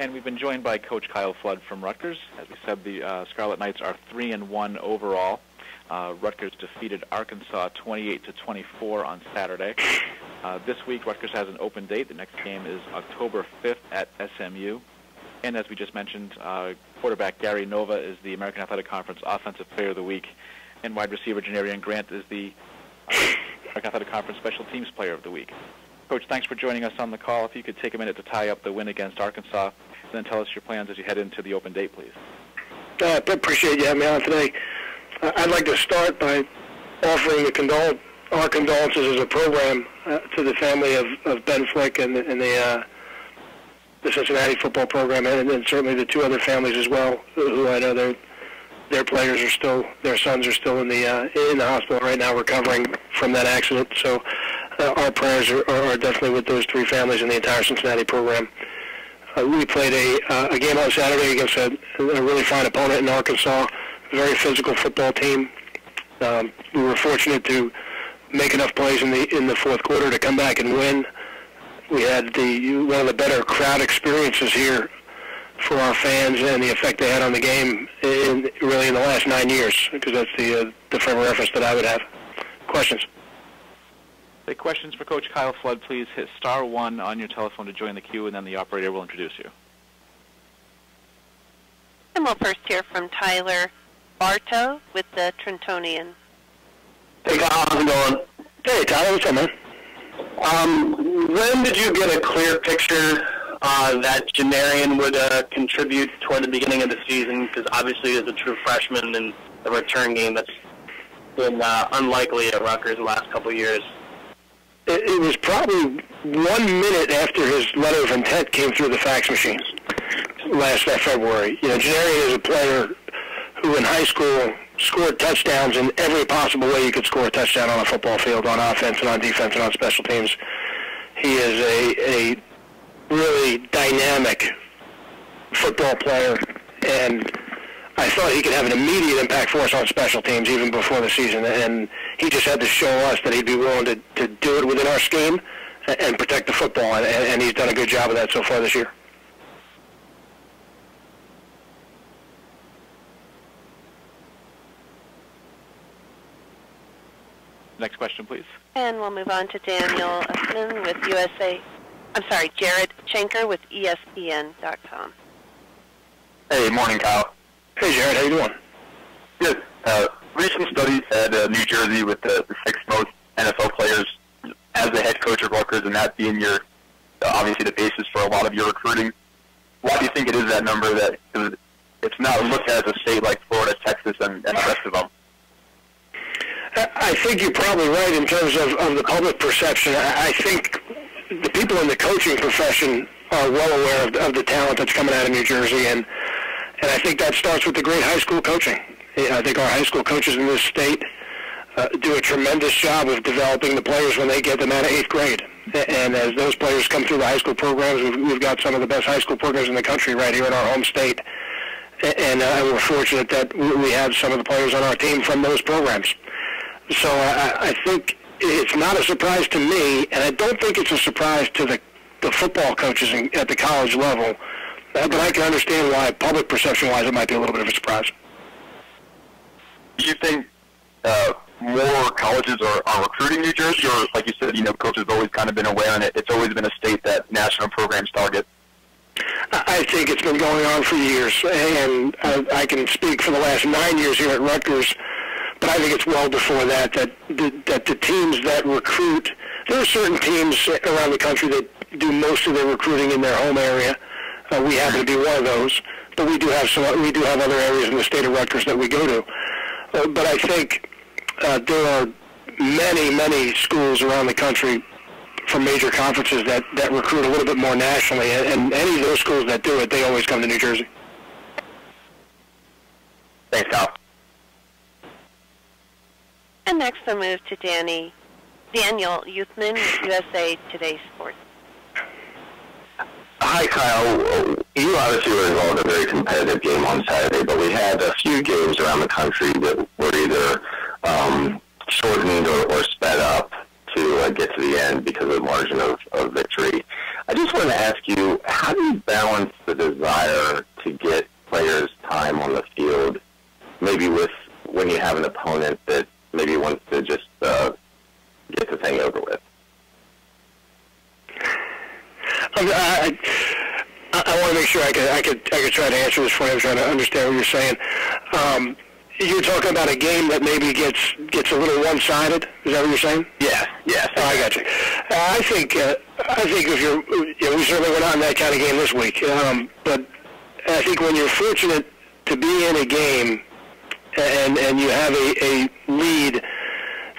And we've been joined by Coach Kyle Flood from Rutgers. As we said, the Scarlet Knights are 3-1 overall. Rutgers defeated Arkansas 28-24 on Saturday. This week, Rutgers has an open date. The next game is October 5th at SMU. And as we just mentioned, quarterback Gary Nova is the American Athletic Conference Offensive Player of the Week, and wide receiver Janarian Grant is the American Athletic Conference Special Teams Player of the Week. Coach, thanks for joining us on the call. If you could take a minute to tie up the win against Arkansas, and then tell us your plans as you head into the open date, please. I appreciate you having me on today. I'd like to start by offering our condolences as a program to the family of Ben Flick and the Cincinnati football program, and then certainly the two other families as well, who I know their players are still, their sons are still in the hospital right now recovering from that accident. So our prayers are definitely with those three families and the entire Cincinnati program. We played a game on Saturday against a really fine opponent in Arkansas, a very physical football team. We were fortunate to make enough plays in the fourth quarter to come back and win. We had one of the better crowd experiences here for our fans and the effect they had on the game really in the last 9 years, because that's the frame of reference that I would have. Questions? The questions for Coach Kyle Flood, please hit *1 on your telephone to join the queue, and then the operator will introduce you. And we'll first hear from Tyler Bartow with the Trentonian. Hey, Kyle, how's it going? Hey, Tyler, what's up, man? When did you get a clear picture that Janarian would contribute toward the beginning of the season? Because obviously, as a true freshman in the return game, that's been unlikely at Rutgers the last couple of years. It was probably 1 minute after his letter of intent came through the fax machines last February. You know, Janarian is a player who in high school scored touchdowns in every possible way you could score a touchdown on a football field, on offense and on defense and on special teams. He is a really dynamic football player, and I thought he could have an immediate impact for us on special teams even before the season, and he just had to show us that he'd be willing to do it within our scheme and protect the football, and he's done a good job of that so far this year. Next question, please. And we'll move on to Daniel Usman with Jared Schenker with ESPN.com. Hey, morning, Kyle. Hey, Jared, how you doing? Good. Recent studies had New Jersey with the sixth most NFL players as the head coach of Rutgers, and that being your obviously the basis for a lot of your recruiting. Why do you think it is that number that it's not looked at as a state like Florida, Texas, and the rest of them? I think you're probably right in terms of the public perception. I think the people in the coaching profession are well aware of the talent that's coming out of New Jersey, and I think that starts with the great high school coaching. I think our high school coaches in this state do a tremendous job of developing the players when they get them out of 8th grade. And as those players come through the high school programs, we've got some of the best high school programs in the country right here in our home state. And we're fortunate that we have some of the players on our team from those programs. So I think it's not a surprise to me, and I don't think it's a surprise to the football coaches at the college level. But I can understand why, public perception-wise, it might be a little bit of a surprise. Do you think more colleges are recruiting New Jersey, or like you said, coaches have always kind of been aware, and it's always been a state that national programs target? I think it's been going on for years, and I can speak for the last 9 years here at Rutgers, but I think it's well before that the teams that recruit, there are certain teams around the country that do most of their recruiting in their home area. We happen to be one of those, but we do have other areas in the state of Rutgers that we go to. But I think there are many schools around the country from major conferences that recruit a little bit more nationally, and any of those schools that do it, they always come to New Jersey. Thanks, Kyle. And next we'll move to Daniel Youthman with USA Today Sports. Hi, Kyle. You obviously were involved in a very competitive game on Saturday, but we had a few games around the country that were either shortened or sped up to get to the end because of the margin of victory. I just want to ask you, how do you balance the opponent that maybe wants to just get the thing over with? I want to make sure I could try to answer this for you. I'm trying to understand what you're saying. You're talking about a game that maybe gets a little one-sided. Is that what you're saying? Yeah. Oh, I got you. I think if we certainly went out in that kind of game this week. But I think when you're fortunate to be in a game and you have a lead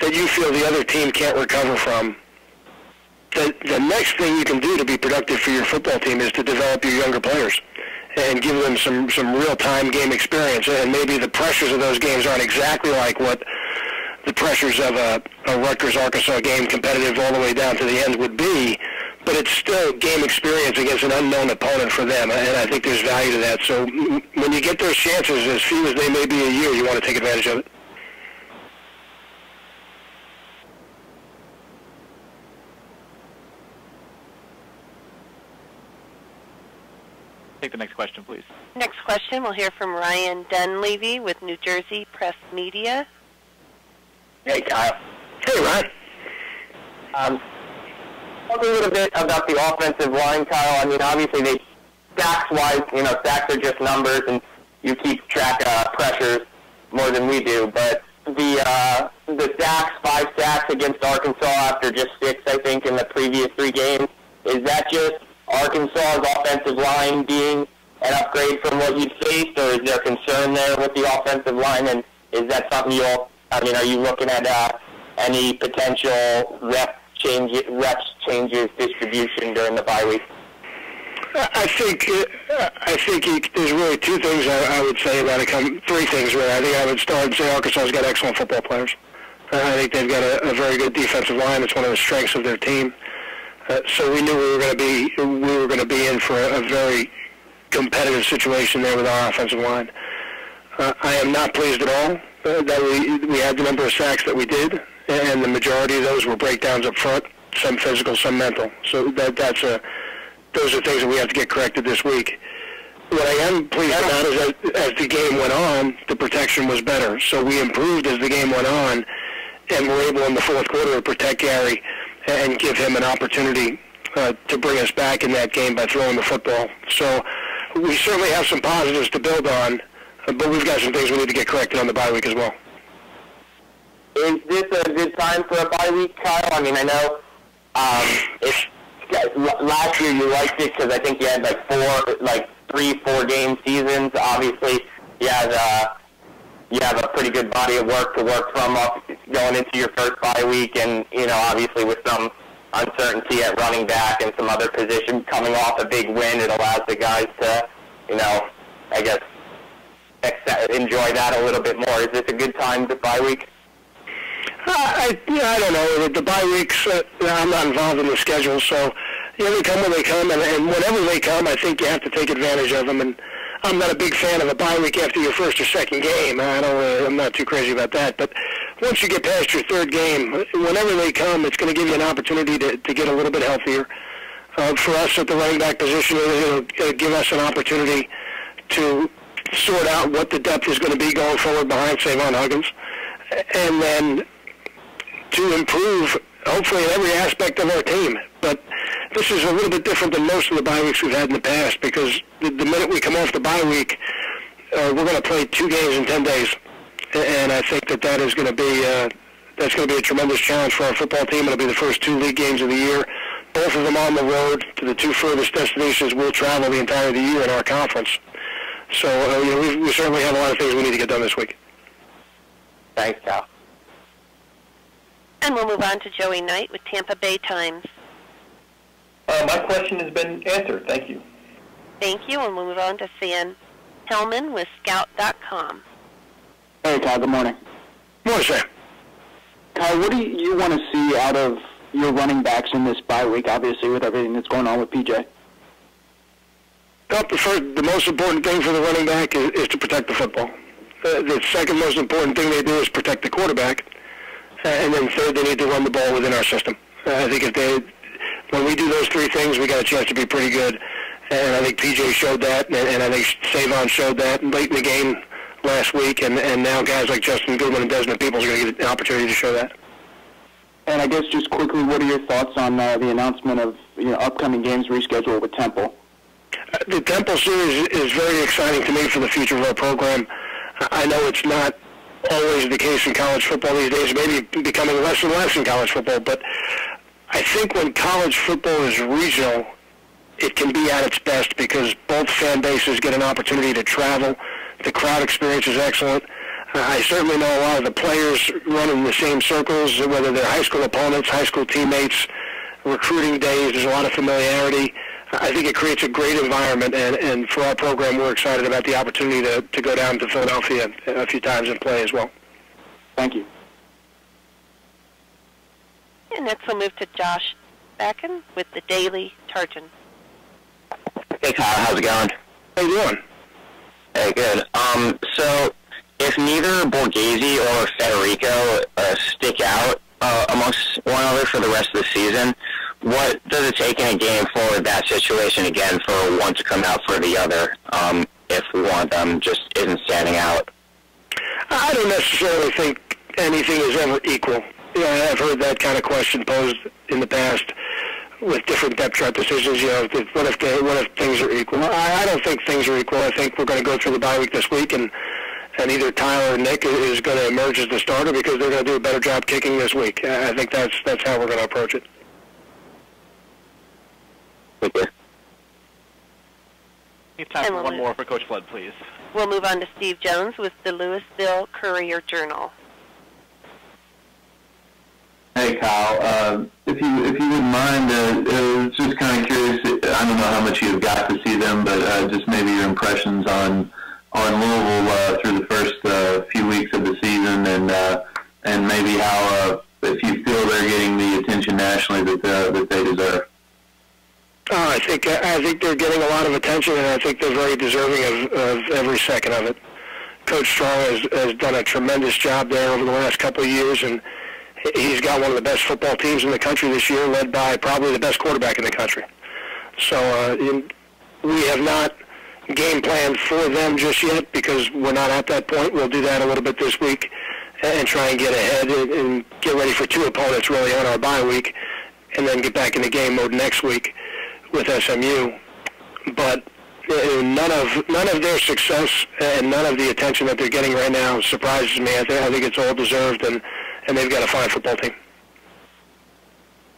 that you feel the other team can't recover from, the next thing you can do to be productive for your football team is to develop your younger players and give them some real-time game experience. And maybe the pressures of those games aren't exactly like what the pressures of a Rutgers-Arkansas game, competitive all the way down to the end, would be, but it's still game experience against an unknown opponent for them, and I think there's value to that. So when you get those chances, as few as they may be a year, you want to take advantage of it. Take the next question, please. Next question, we'll hear from Ryan Dunleavy with New Jersey Press Media. Hey, Kyle. Hey, Ryan. Talk a little bit about the offensive line, Kyle. I mean, obviously, sacks-wise, sacks are just numbers, and you keep track of pressures more than we do. But the sacks, 5 sacks against Arkansas after just 6, I think, in the previous 3 games, is that just Arkansas's offensive line being an upgrade from what you'd faced, or is there concern there with the offensive line, and is that something are you looking at any potential reps changes distribution during the bye week? I think there's really 2 things I would say about it. 3 things, really. I think I would start and say Arkansas's got excellent football players. I think they've got a very good defensive line. It's one of the strengths of their team. So we knew we were going to be in for a very competitive situation there with our offensive line. I am not pleased at all that we had the number of sacks that we did, and the majority of those were breakdowns up front, some physical, some mental. So those are things that we have to get corrected this week. What I am pleased about is that as the game went on, the protection was better. So we improved as the game went on, and were able in the fourth quarter to protect Gary and give him an opportunity to bring us back in that game by throwing the football. So we certainly have some positives to build on, but we've got some things we need to get corrected on the bye week as well. Is this a good time for a bye week, Kyle? I mean, I know last year you liked it because I think you had 3-4 game seasons. Obviously, you have a pretty good body of work to work from going into your first bye week, and obviously with some uncertainty at running back and some other positions coming off a big win, it allows the guys to, I guess, enjoy that a little bit more. Is this a good time to bye week? I don't know. The bye weeks, I'm not involved in the schedule, so they come when they come, and whenever they come, I think you have to take advantage of them. And I'm not a big fan of a bye week after your first or second game. I'm not too crazy about that. But once you get past your third game, whenever they come, it's going to give you an opportunity to get a little bit healthier. For us at the running back position, it'll give us an opportunity to sort out what the depth is going to be going forward behind Savon Huggins, and then to improve, hopefully, in every aspect of our team. But this is a little bit different than most of the bye weeks we've had in the past, because the minute we come off the bye week, we're going to play 2 games in 10 days, and I think that is going to be that's going to be a tremendous challenge for our football team. It'll be the first 2 league games of the year, both of them on the road to the 2 furthest destinations we'll travel the entire year in our conference. So we certainly have a lot of things we need to get done this week. Thanks, Cal. And we'll move on to Joey Knight with Tampa Bay Times. My question has been answered. Thank you. Thank you, and we'll move on to Sam Hellman with Scout.com. Hey, Kyle. Good morning. Good morning, Sam. Kyle, what do you want to see out of your running backs in this bye week, obviously, with everything that's going on with PJ? The most important thing for the running back is to protect the football. The second most important thing they do is protect the quarterback. And then third, they need to run the ball within our system. I think when we do those 3 things, we got a chance to be pretty good. And I think PJ showed that, and I think Savon showed that. And late in the game, last week, and now guys like Justin Goodman and Desmond Peoples are going to get an opportunity to show that. And I guess just quickly, what are your thoughts on the announcement of upcoming games rescheduled with Temple? The Temple series is very exciting to me for the future of our program. I know it's not always the case in college football these days, maybe becoming less and less in college football, but I think when college football is regional, it can be at its best because both fan bases get an opportunity to travel. The crowd experience is excellent. I certainly know a lot of the players run in the same circles, whether they're high school opponents, high school teammates, recruiting days. There's a lot of familiarity. I think it creates a great environment, and for our program, we're excited about the opportunity to go down to Philadelphia a few times and play as well. Thank you. And next we'll move to Josh Backen with the Daily Turchin. Hey, Kyle, how's it going? How you doing? Hey, good. So if neither Borghese or Federico stick out amongst one another for the rest of the season, what does it take in a game for that situation again for one to come out for the other if one of them just isn't standing out? I don't necessarily think anything is ever equal. I've heard that kind of question posed in the past with different depth chart decisions. What if things are equal? I don't think things are equal. I think we're going to go through the bye week this week, and either Tyler or Nick is going to emerge as the starter because they're going to do a better job kicking this week. I think that's how we're going to approach it. Thank you. We have time for one more for Coach Flood, please. We'll move on to Steve Jones with the Louisville Courier-Journal. Hey, Kyle. If you wouldn't mind, just kind of curious. I don't know how much you've got to see them, but just maybe your impressions on Louisville through the first few weeks of the season, and maybe how if you feel they're getting the attention nationally that they deserve. I think they're getting a lot of attention, and I think they're very deserving of every second of it. Coach Strong has done a tremendous job there over the last couple of years, and he's got one of the best football teams in the country this year, led by probably the best quarterback in the country. So we have not game planned for them just yet because we're not at that point. We'll do that a little bit this week and try and get ahead and get ready for two opponents really on our bye week, and then get back into game mode next week with SMU. But none of their success and none of the attention that they're getting right now surprises me. I think it's all deserved, and they've got a fine football team.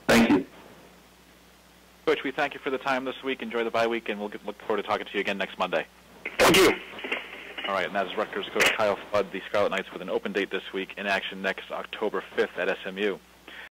Thank you. Coach, we thank you for the time this week. Enjoy the bye week, and we'll look forward to talking to you again next Monday. Thank you. All right, and that is Rutgers coach Kyle Flood, the Scarlet Knights with an open date this week, in action next October 5th at SMU.